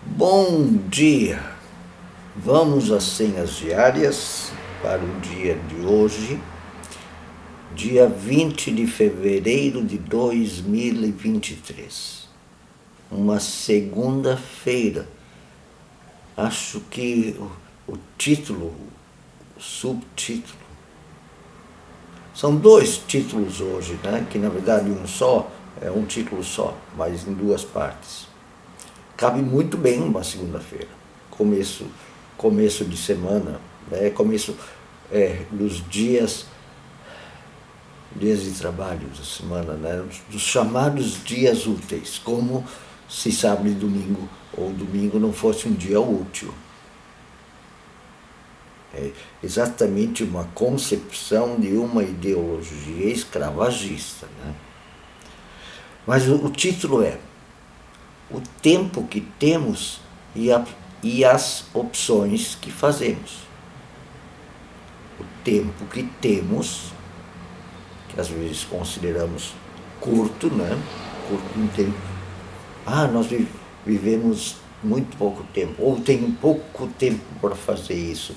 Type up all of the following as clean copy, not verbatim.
Bom dia! Vamos às senhas diárias para o dia de hoje, dia 20 de fevereiro de 2023. Uma segunda-feira. Acho que o título, o subtítulo, são dois títulos hoje, né? Que na verdade um só, é um título só, mas em duas partes. Cabe muito bem uma segunda-feira, começo de semana, né? Começo dos dias de trabalho da semana, né? Dos chamados dias úteis, como se sábado e domingo ou domingo não fosse um dia útil. É exatamente uma concepção de uma ideologia escravagista, né? Mas o título é o tempo que temos e as opções que fazemos. O tempo que temos, que às vezes consideramos curto, né? Curto no tempo. Nós vivemos muito pouco tempo, ou tem pouco tempo para fazer isso.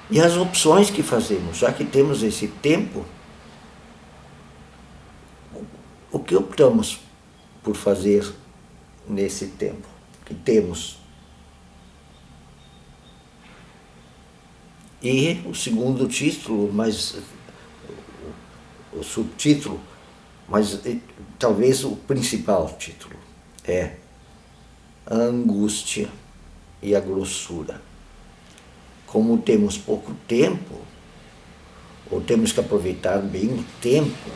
E as opções que fazemos, já que temos esse tempo, o que optamos por fazer nesse tempo que temos? E o segundo título, mas o subtítulo, mas talvez o principal título, é a angústia e a grossura. Como temos pouco tempo, ou temos que aproveitar bem o tempo,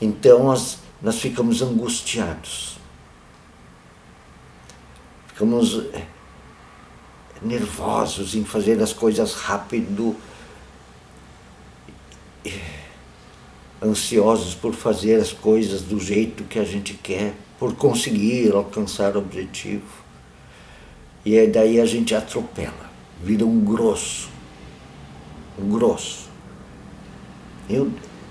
então nós ficamos angustiados. Ficamos nervosos em fazer as coisas rápido, ansiosos por fazer as coisas do jeito que a gente quer, por conseguir alcançar o objetivo. E aí daí a gente atropela, vira um grosso.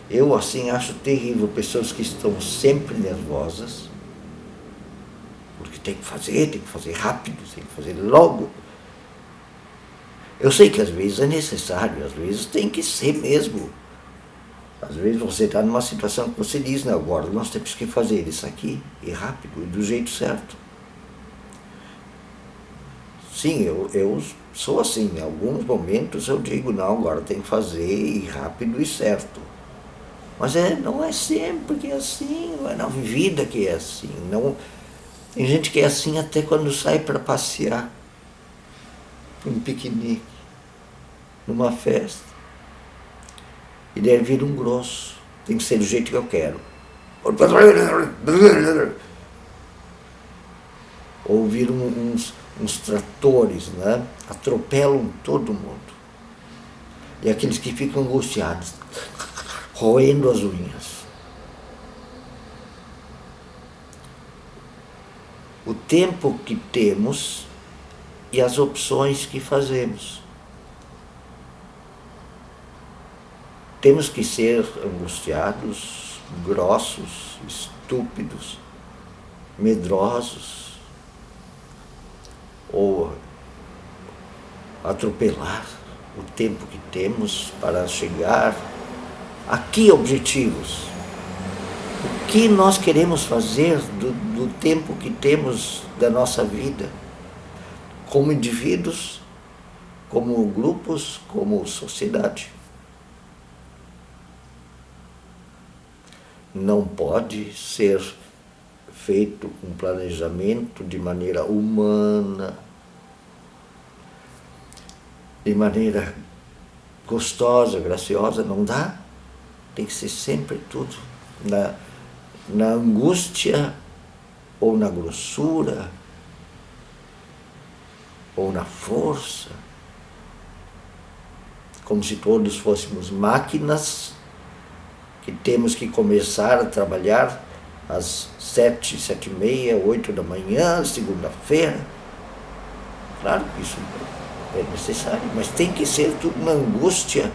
Eu assim acho terrível pessoas que estão sempre nervosas, porque tem que fazer rápido, tem que fazer logo. Eu sei que às vezes é necessário, às vezes tem que ser mesmo. Às vezes você está numa situação que você diz, não, agora nós temos que fazer isso aqui, e rápido, e do jeito certo. Sim, eu sou assim, em alguns momentos eu digo, não, agora tem que fazer, e rápido e certo. Mas não é sempre que é assim, não é na vida que é assim. Não, tem gente que é assim até quando sai para passear, para um piquenique, numa festa. E deve vir um grosso, tem que ser do jeito que eu quero. Ou vir uns tratores, né? Atropelam todo mundo. E aqueles que ficam angustiados, roendo as unhas. O tempo que temos e as opções que fazemos. Temos que ser angustiados, grossos, estúpidos, medrosos, ou atropelar o tempo que temos para chegar a que objetivos? O que nós queremos fazer do tempo que temos da nossa vida? Como indivíduos, como grupos, como sociedade. Não pode ser feito um planejamento de maneira humana, de maneira gostosa, graciosa, não dá. Tem que ser sempre tudo na angústia, ou na grossura, ou na força, como se todos fôssemos máquinas que temos que começar a trabalhar às 7, 7h30, 8 da manhã, segunda-feira. Claro que isso é necessário, mas tem que ser tudo na angústia,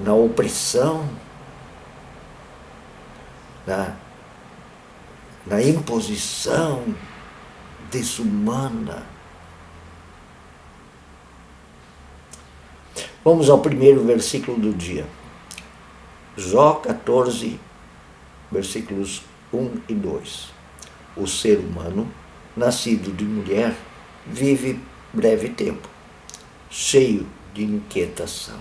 na opressão, na imposição desumana. Vamos ao primeiro versículo do dia. Jó 14, versículos 1 e 2. O ser humano, nascido de mulher, vive breve tempo, cheio de inquietação.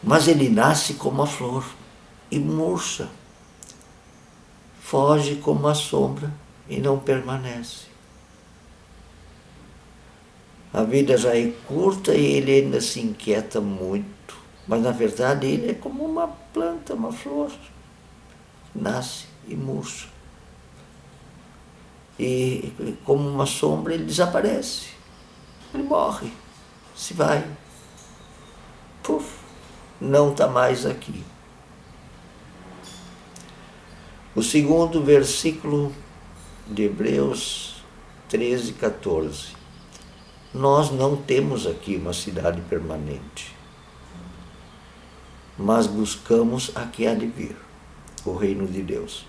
Mas ele nasce como a flor e murcha, foge como a sombra e não permanece. A vida já é curta e ele ainda se inquieta muito, mas na verdade ele é como uma planta, uma flor, nasce e murcha. E como uma sombra ele desaparece, ele morre, se vai, puf, não está mais aqui. O segundo versículo de Hebreus 13, 14. Nós não temos aqui uma cidade permanente, mas buscamos a que há de vir, o reino de Deus.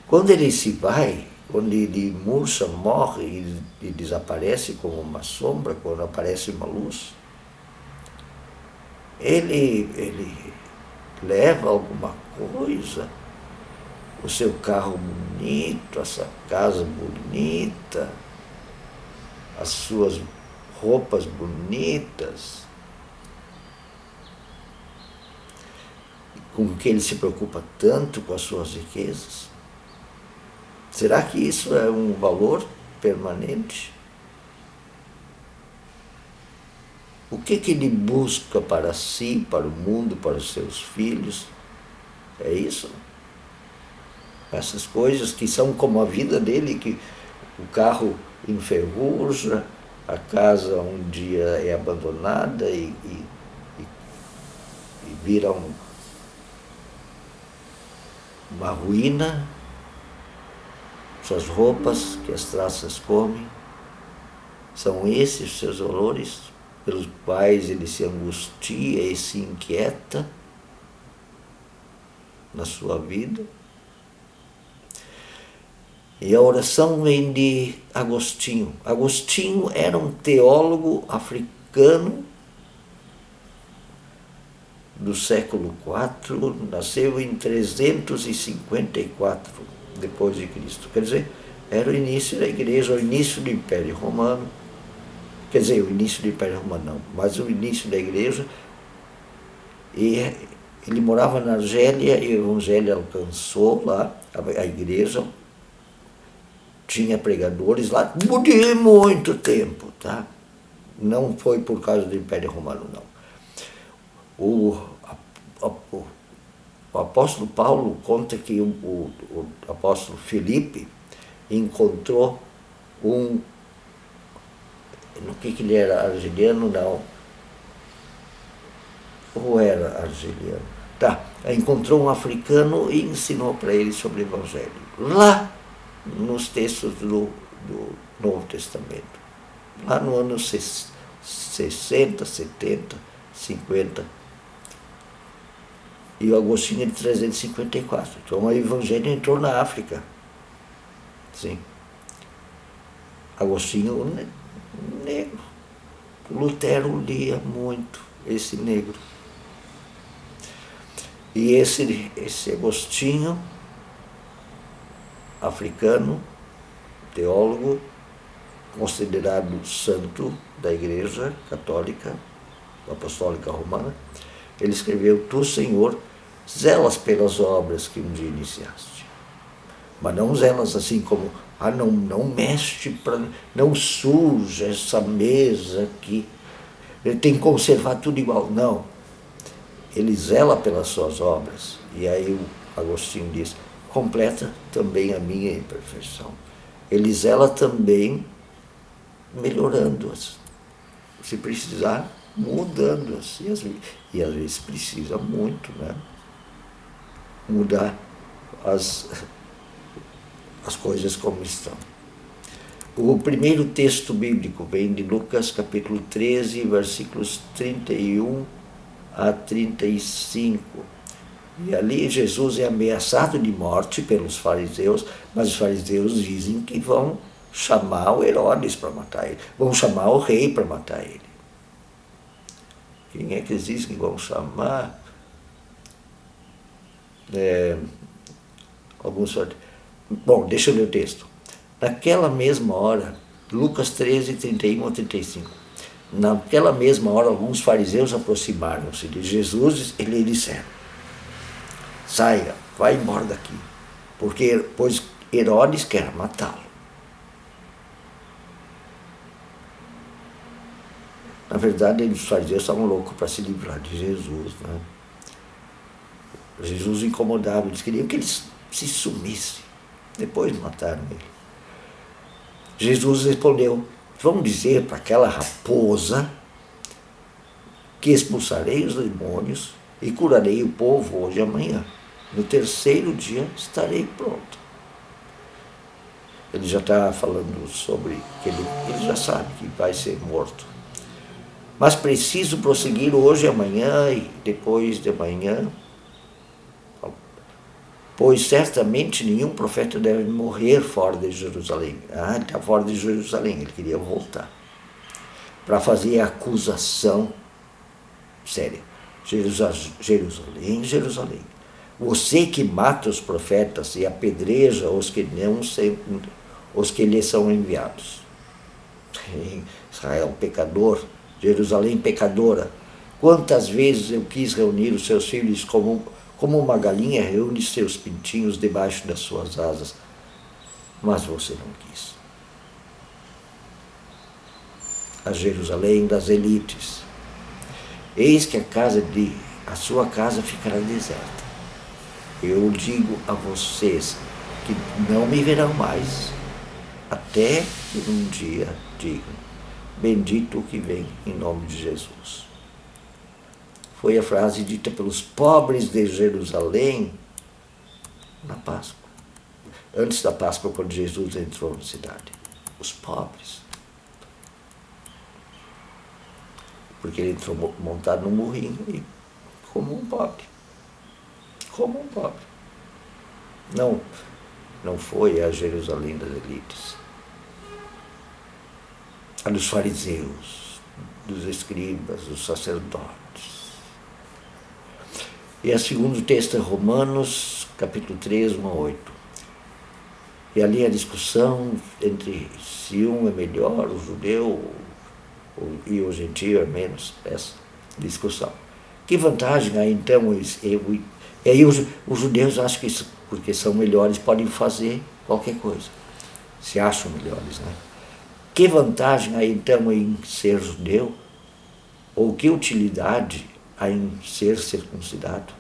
Quando ele se vai, quando ele murcha, morre e desaparece como uma sombra, quando aparece uma luz, ele leva alguma coisa, o seu carro bonito, a sua casa bonita, as suas roupas bonitas, com que ele se preocupa tanto com as suas riquezas. Será que isso é um valor permanente? O que ele busca para si, para o mundo, para os seus filhos? É isso? Essas coisas que são como a vida dele, que o carro enferruja, a casa um dia é abandonada e vira uma ruína, suas roupas que as traças comem. São esses os seus valores pelos quais ele se angustia e se inquieta na sua vida? E a oração vem de Agostinho. Agostinho era um teólogo africano do século IV, nasceu em 354 depois de Cristo. Quer dizer, era o início da igreja, o início do Império Romano. Quer dizer, o início do Império Romano não, mas o início da igreja. E ele morava na Argélia e o evangelho alcançou lá, a igreja tinha pregadores lá de muito tempo, tá? Não foi por causa do Império Romano, não. O apóstolo Paulo conta que o apóstolo Filipe encontrou no que ele era argeliano, não. Ou era argeliano? Tá, encontrou um africano e ensinou para ele sobre o evangelho. Lá nos textos do Novo Testamento, lá no ano 60, 70, 50, e o Agostinho é de 354. Então o evangelho entrou na África. Sim. Agostinho negro. Lutero lia muito esse negro. E esse Agostinho, africano, teólogo, considerado santo da Igreja Católica, Apostólica Romana, ele escreveu: Tu, Senhor, zelas pelas obras que um dia iniciaste. Mas não zelas assim como, não mexe, não suja essa mesa aqui, ele tem que conservar tudo igual. Não. Ele zela pelas suas obras. E aí o Agostinho diz: completa também a minha imperfeição. Ele zela também melhorando-as. Se precisar, mudando-as. E às vezes precisa muito, né? Mudar as coisas como estão. O primeiro texto bíblico vem de Lucas capítulo 13, versículos 31 a 35. E ali Jesus é ameaçado de morte pelos fariseus, mas os fariseus dizem que vão chamar o Herodes para matar ele, vão chamar o rei para matar ele. Quem é que eles dizem que vão chamar? Bom, deixa eu ler o texto. Naquela mesma hora, Lucas 13, 31 a 35. Naquela mesma hora, alguns fariseus aproximaram-se de Jesus e lhe disseram: saia, vai embora daqui, pois Herodes quer matá-lo. Na verdade, os fariseus estavam loucos para se livrar de Jesus, né? Jesus incomodava, eles queriam que ele se sumisse. Depois mataram ele. Jesus respondeu: vão dizer para aquela raposa que expulsarei os demônios e curarei o povo hoje e amanhã. No terceiro dia estarei pronto. Ele já está falando sobre que ele já sabe que vai ser morto. Mas preciso prosseguir hoje e amanhã e depois de amanhã, pois certamente nenhum profeta deve morrer fora de Jerusalém. Ele está fora de Jerusalém, ele queria voltar para fazer a acusação séria. Jerusalém, Jerusalém, você que mata os profetas e apedreja os que lhe são enviados. Israel, pecador, Jerusalém, pecadora, quantas vezes eu quis reunir os seus filhos como uma galinha reúne seus pintinhos debaixo das suas asas, mas você não quis. A Jerusalém das elites, eis que a sua casa ficará deserta. Eu digo a vocês que não me verão mais, até que um dia digam: bendito o que vem em nome de Jesus. Foi a frase dita pelos pobres de Jerusalém na Páscoa. Antes da Páscoa, quando Jesus entrou na cidade. Os pobres. Porque ele entrou montado num burrinho e como um pobre. Como um pobre. Não foi a Jerusalém das elites. A dos fariseus, dos escribas, dos sacerdotes. E a segundo texto é Romanos, capítulo 3, 1 a 8. E ali a discussão entre se um é melhor, o judeu, e o gentio é menos, essa discussão. Que vantagem há então? E aí os judeus acham que porque são melhores podem fazer qualquer coisa. Se acham melhores, né? Que vantagem há então em ser judeu? Ou que utilidade há em ser circuncidado?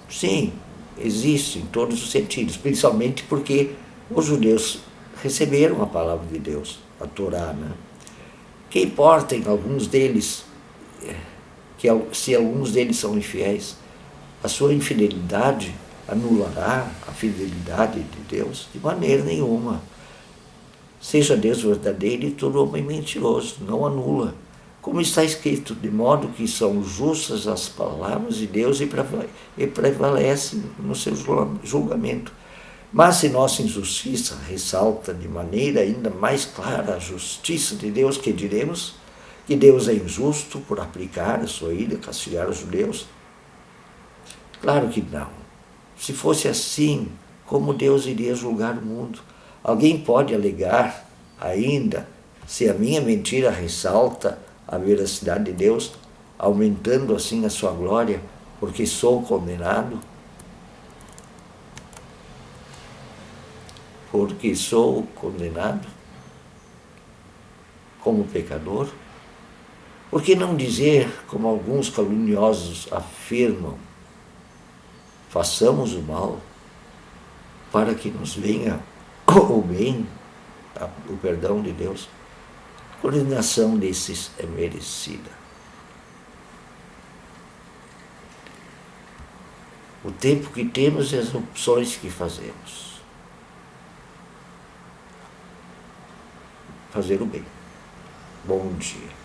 Sim, existe em todos os sentidos, principalmente porque os judeus receberam a palavra de Deus, a Torá, né? Que importa em alguns deles, se alguns deles são infiéis, a sua infidelidade anulará a fidelidade de Deus? De maneira nenhuma. Seja Deus verdadeiro e todo homem mentiroso, não anula. Como está escrito, de modo que são justas as palavras de Deus e prevalecem no seu julgamento. Mas se nossa injustiça ressalta de maneira ainda mais clara a justiça de Deus, que diremos? Que Deus é injusto por aplicar a sua ira e castigar os judeus? Claro que não. Se fosse assim, como Deus iria julgar o mundo? Alguém pode alegar ainda, se a minha mentira ressalta a veracidade de Deus, aumentando assim a sua glória, porque sou condenado? Porque sou condenado como pecador? Por que não dizer, como alguns caluniosos afirmam, façamos o mal para que nos venha o bem, o perdão de Deus? A condenação desses é merecida. O tempo que temos e as opções que fazemos. fazer o bem. Bom dia.